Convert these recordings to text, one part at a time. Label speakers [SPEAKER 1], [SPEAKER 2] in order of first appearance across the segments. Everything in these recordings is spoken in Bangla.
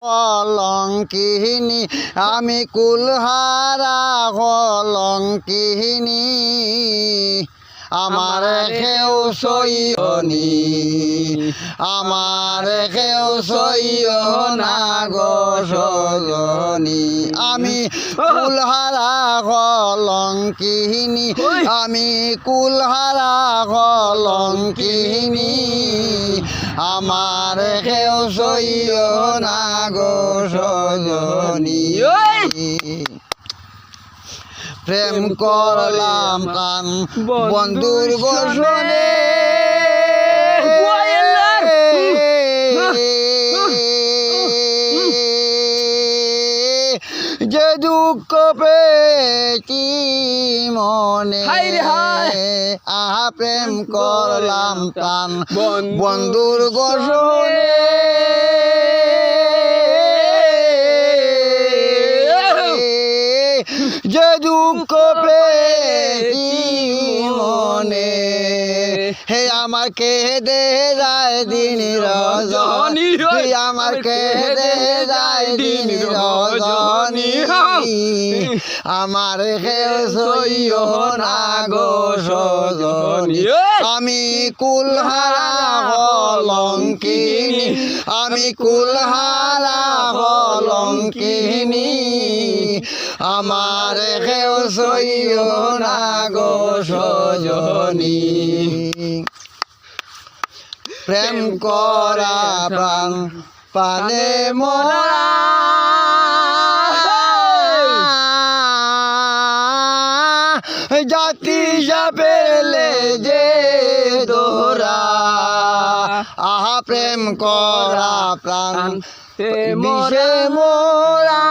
[SPEAKER 1] কলঙ্কিনী আমি কুলহারা কলঙ্কিনী আমার কেউ সইয়নি আমার কেউ সইয় না গো সজনী আমি কুলহারা কলঙ্কিনী আমি কুলহারা কলঙ্কিনী আমার কেউ সইয় না গো সজনী প্রেম করলাম কান বন্ধুর গোসনে যে দুঃখ পেয়েছি মনে আহা প্রেম করলাম কান বন্ধুর গোসনে যে দুঃখ পেয়েছি মনে হে আমার কেঁদে যায় দিন রজনী আমার কেঁদে যায় দিন রজনী আমার কেউ সইয় না গো সজনী আমি কুলহারা কলঙ্কিনী আমি কুলহারা কলঙ্কিনী আমার কেউ সইয় না গো সজনী প্রেম করা প্রাণ পানে মরা জাতি যাবেলে যে দোরা আহা প্রেম করা প্রাণ বিষে মোরা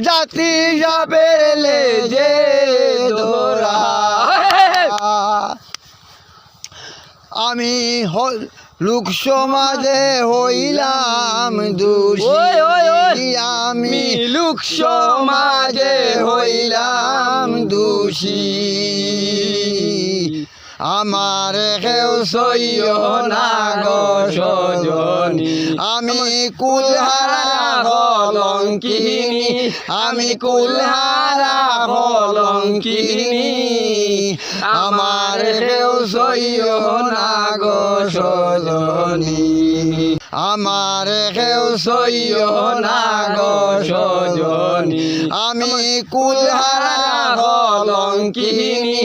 [SPEAKER 1] জাতি যাবেলে যে দোরা আমি লোক সমাজে হইলাম দোষী আমি লোক সমাজে হইলাম দোষী আমার কেউ সইয় না গো সজনী আমি কুলহারা কলঙ্কিনী আমি কুলহারা কলঙ্কিনী আমার কেউ সইয় না গো সজনী আমার কেউ সইয় না গো সজনী আমি কুলহারা কলঙ্কিনী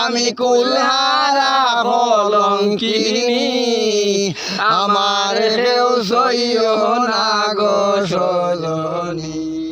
[SPEAKER 1] আমি কুলহারা কলঙ্কিনী আমার কেউ সইয় না গো সজনী।